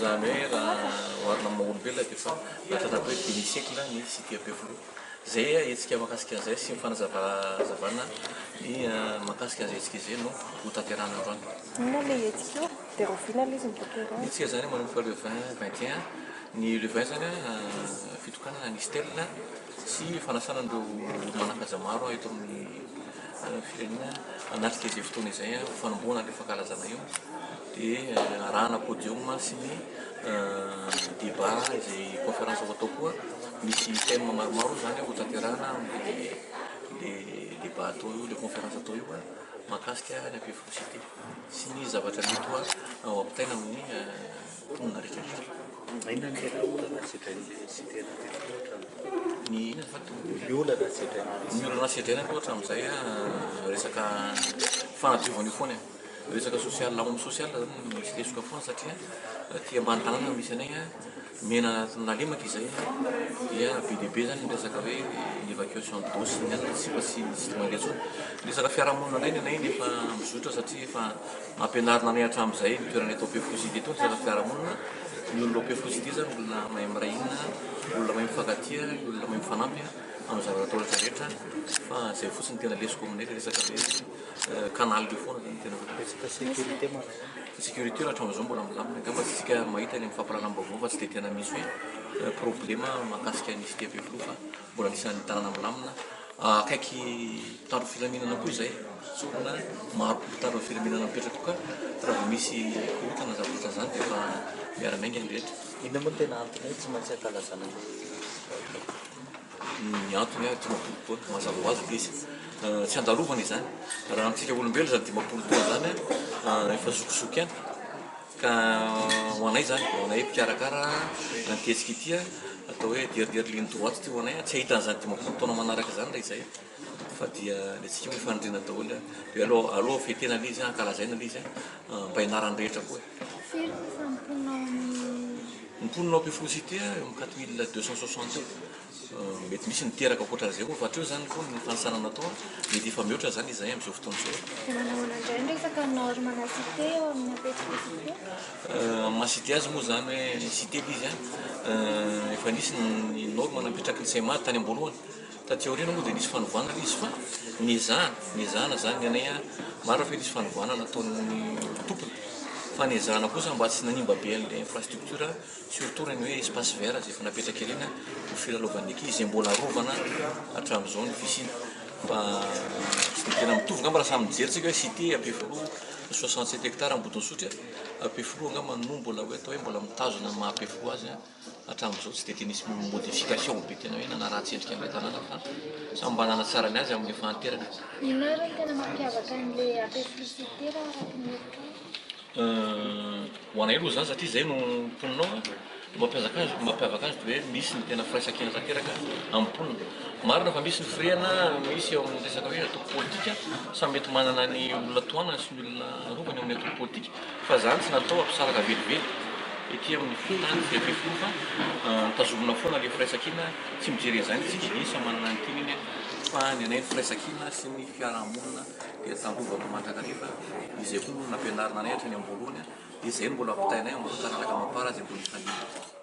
zany hoe raha oharina amin'ny olombelona dia fa latranao hoe demi-siècle ny cité Ampefiloha. Zay etsika mahakasika an'izay sy mifanazavana ny mahakasika an'izay etsika izay no ho tanterahana androany. Inona ilay hetsika io? Dia rovinale izy midokera. Etsika zany manomboka le 20-21 ny le 20 zany fitokanana ny stèle sy fanasana andreo manakaja maro eto amin'ny firenena anatrika izay fotoana izay fanomboana le fankalazana io dia arahana podium sy ny débat izay conférence ho atao koa misy thème maromaro zany ho tanterahana le débat atao io le conférence atao io mahakasika ny Ampefiloha cité sy ny zavatra mety ao ampitaina amin'ny mponina rehetrarehetra. Inona ny raha olana sedrain'ilay cité Ampefiloha ny inona fa ny olana sedrain'ilay ny olana sedraina ohatra amin'izay resaka fanadiovana io foana resaka social homme social zany misy lesoka foana satria ty ambany tanàna misy anay mena nalemaka izay dia be dia be zany resaka hoe évacuation d'eau sy ny alina sy mandeha tsony resaka fiarahamonina indray ny anay nefa mizotra satria efa ampianarina anay hatramin'izay ny toerana eto Ampefiloha cité eto resaka fiarahamonina ny olona Ampefiloha cité zany olona mahay miray hina olona mahay mifankatia olona mahay mifanampy amin'ny zavatra atao rehetrarehetra fa zay fotsiny tena lesoko aminay le resaka hoe canal io foana zany tena resaka sécurité manao sécurité raha hatramin'izao mbola milamina angamba tsika mahita ny fampalalam-baovao fa tsy dia tena misy hoe problema mahakasika ny cité Ampefiloha fa mbola anisan'ny tanàna milamina akaiky mpitandro filaminana koa izay sorona maro mpitandro filaminana mipetraka koa raha vao misy korotana zavatra zany dia efa miara-mainga ny rehetra. inona moa tena antony hoe tsy maintsy ankalazana ny antony tsy mampolo taona mazava ho azy izy tsy andalovana izany raha amintsika olombelo zany dimapolo taona zany efa zokizoky ihany ka ho anay zany ho anay mpikarakara antetsika ity atao hoe deridery ligne droite ty ho anay tsy ahitan'izany dimapolo taona manaraka zany raha izay fa dia le tsika mifanindrina daholo dia aloha fetena le izy ankalazaina le izy mba hianaran'ny rehetra koa. Mponina Ampefiloha cité amin'ny 4260 mety misy niteraka ankoatran'izay koa fa hatreo zany koa ny fanasana natao mety efa mihoatra zany izay amin'izao fotoana izao. Dia manahona indray resaka normana cité eo amin'ny Ampefiloha cité? Mahacité azy moa zany hoe cité le izy efa nisy ny norme napetraky ny CEMA tany am-boalohany taty aoriana moa dia nisy fanovana le izy fa niezahana zany ny anay maro fa nisy fanovana nataon'ny tompony fa niezahana kosa mba tsy nanimba be an'ilay infrastructure surtout reny hoe espace vert izay efa napetraka ireny ho filalaovan'ny ekizy izay mbola rovana hatramin'izao ny fisina fa tsy dia tena mitovy ngamba raha samy mijery tsika hoe cité Ampefiloha 67 hectares ambodiny sotra Ampefiloha ngamba no mbola hoe atao hoe mbola mitazona maha Ampefiloha azy hatramin'izao tsy dia tena nisy modification be tena hoe nanaraha-tsendrika amin'ilay tanàna fa samy mba nanatsarany azy amin'ny fahanteraka. Inona ary no tena mampiavaka an'ilay Ampefiloha cité raha araka ny hevitra ao? Ho anay aloha zany satria zay no mponinao mampiavaka azy dia hoe misy ny tena firaisan-kina tanteraka amin'ny mponina marina fa misy ny firehana misy eo amin'ny resaka hoe atoko politika samy mety manana ny olona toanana sy ny olona rovany amin'ny atoko politika fa zany tsy natao ampisaraka velively ety amin'ny tany sy Ampefiloha fa nitazomina foana le firaisan-kina tsy mijery an'izany tsika isa manana ny teny iny fa ny anay ny firaisan-kina sy ny fiarahamonina dia tandrovana mandrakariva izay koa nampianarina anay hatrany am-boalohany izay no mbola ampitainay mbola tararaka mampara izay mbola ifandimby.